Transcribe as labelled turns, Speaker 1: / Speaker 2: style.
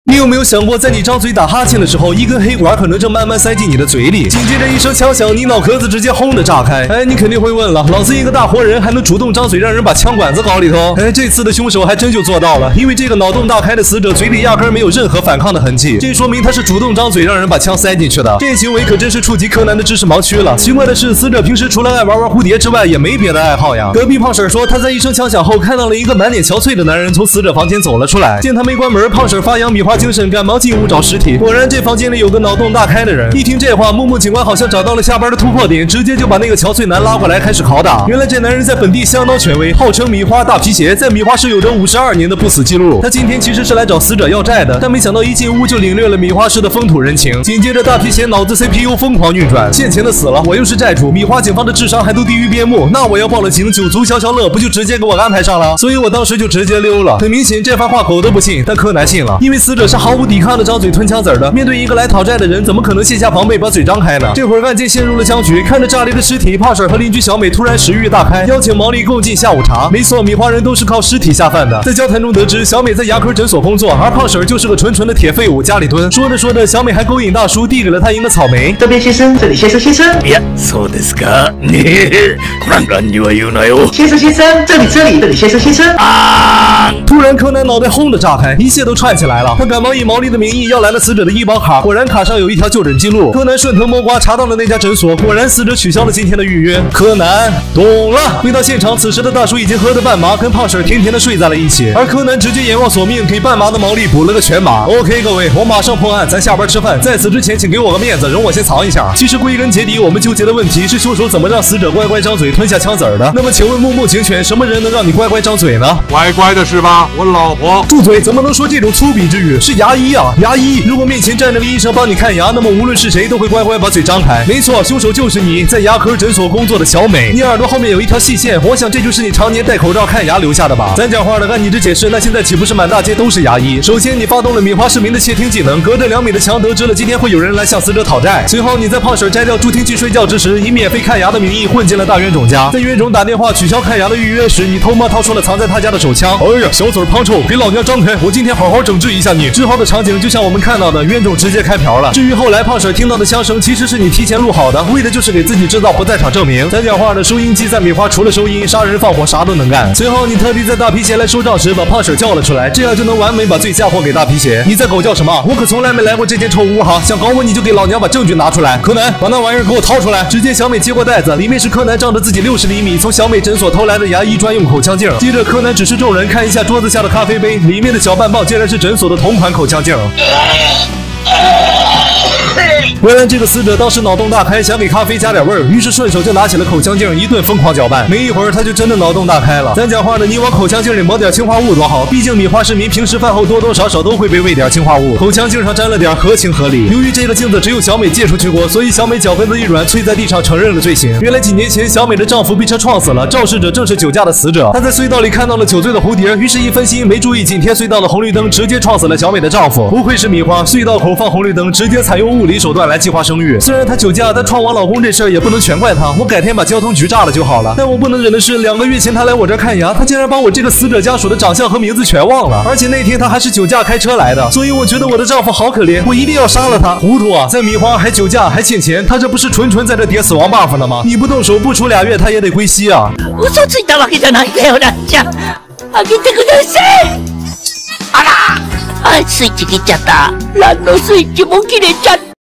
Speaker 1: 你有没有想过，在你张嘴打哈欠的时候，一根黑管可能正慢慢塞进你的嘴里，紧接着一声枪响，你脑壳子直接轰的炸开。哎，你肯定会问了，老子一个大活人还能主动张嘴让人把枪管子搞里头？哎，这次的凶手还真就做到了，因为这个脑洞大开的死者嘴里压根没有任何反抗的痕迹，这说明他是主动张嘴让人把枪塞进去的。这行为可真是触及柯南的知识盲区了。奇怪的是，死者平时除了爱玩蝴蝶之外，也没别的爱好呀。隔壁胖婶说，他在一声枪响后看到了一个满脸憔悴的男人从死者房间走了出来，见他没关门，胖婶发扬米花精神，赶忙进屋找尸体。果然这房间里有个脑洞大开的人。一听这话，木木警官好像找到了下班的突破点，直接就把那个憔悴男拉过来开始拷打。原来这男人在本地相当权威，号称米花大皮鞋，在米花市有着52年的不死记录。他今天其实是来找死者要债的，但没想到一进屋就领略了米花市的风土人情。紧接着大皮鞋脑子 CPU 疯狂运转，欠钱的死了，我又是债主，米花警方的智商还都低于边牧，那我要报了警，酒足消消乐不就直接给我安排上了？所以我当时就直接溜了。很明显这番话狗都不信，但柯南信了，因为死者是毫无抵抗的张嘴吞枪子的，面对一个来讨债的人，怎么可能卸下防备把嘴张开呢？这会儿案件陷入了僵局，看着炸裂的尸体，胖婶和邻居小美突然食欲大开，邀请毛利共进下午茶。没错，米花人都是靠尸体下饭的。在交谈中得知，小美在牙科诊所工作，而胖婶就是个纯纯的铁废物，家里蹲。说着说着，小美还勾引大叔递给了他一个草莓。
Speaker 2: 这边先生，这里先生先生。
Speaker 3: いや、そうですか。乱には言うなよ。
Speaker 2: 先生先生，这里先生先生。
Speaker 1: 突然，柯南脑袋轰的炸开，一切都串起来了。他赶忙以毛利的名义要来了死者的医保卡，果然卡上有一条就诊记录。柯南顺藤摸瓜查到了那家诊所，果然死者取消了今天的预约。柯南懂了。回到现场，此时的大叔已经喝得半麻，跟胖婶甜甜的睡在了一起。而柯南直接眼望索命，给半麻的毛利补了个全麻。OK， 各位，我马上破案，咱下班吃饭。在此之前，请给我个面子，容我先藏一下。其实归根结底，我们纠结的问题是凶手怎么让死者乖乖张嘴吞下枪子儿的。那么，请问木木警犬，什么人能让你乖乖张嘴呢？
Speaker 4: 乖乖的是吧？我老婆。
Speaker 1: 住嘴！怎么能说这种粗鄙之语？是牙医啊，牙医。如果面前站着个医生帮你看牙，那么无论是谁都会乖乖把嘴张开。没错，凶手就是你，在牙科诊所工作的小美。你耳朵后面有一条细线，我想这就是你常年戴口罩看牙留下的吧？咱讲话的，按你这解释，那现在岂不是满大街都是牙医？首先，你发动了米花市民的窃听技能，隔着2米的墙得知了今天会有人来向死者讨债。随后，你在胖婶摘掉助听器睡觉之时，以免费看牙的名义混进了大冤种家。在冤种打电话取消看牙的预约时，你偷摸掏出了藏在他家的手枪。哎呀，小嘴胖臭，给老娘张开！我今天好好整治一下你。之后的场景就像我们看到的，冤种直接开瓢了。至于后来胖婶听到的枪声，其实是你提前录好的，为的就是给自己制造不在场证明。咱讲话的，收音机在米花除了收音，杀人放火啥都能干。随后你特地在大皮鞋来收账时把胖婶叫了出来，这样就能完美把罪嫁祸给大皮鞋。你在狗叫什么？我可从来没来过这间臭屋哈！想搞我你就给老娘把证据拿出来。柯南，把那玩意儿给我掏出来！只见小美接过袋子，里面是柯南仗着自己60厘米从小美诊所偷来的牙医专用口腔镜。接着柯南指示众人看一下桌子下的咖啡杯，里面的小半棒竟然是诊所的同款口腔镜。原来这个死者当时脑洞大开，想给咖啡加点味儿，于是顺手就拿起了口腔镜，一顿疯狂搅拌。没一会儿，他就真的脑洞大开了。咱讲话的，你往口腔镜里抹点氰化物多好，毕竟米花市民平时饭后多多少少都会被喂点氰化物，口腔镜上沾了点，合情合理。由于这个镜子只有小美借出去过，所以小美脚跟子一软，跪在地上承认了罪行。原来几年前，小美的丈夫被车撞死了，肇事者正是酒驾的死者。她在隧道里看到了酒醉的蝴蝶，于是一分心，没注意紧贴隧道的红绿灯，直接撞死了小美的丈夫。不愧是米花，隧道口放红绿灯，直接采用物理手段来计划生育。虽然她酒驾，但撞我老公这事儿也不能全怪她，我改天把交通局炸了就好了。但我不能忍的是，2个月前她来我这儿看牙，她竟然把我这个死者家属的长相和名字全忘了，而且那天她还是酒驾开车来的，所以我觉得我的丈夫好可怜，我一定要杀了他。糊涂啊，在米花还酒驾还欠钱，他这不是纯在这叠死亡 buff 呢吗？你不动手不出2月他也得归西啊。
Speaker 3: 嘘ついたわけじゃないんだよなっちゃん。開けてください。あら、スイッチ切っちゃった。ランのスイッチも切れちゃった。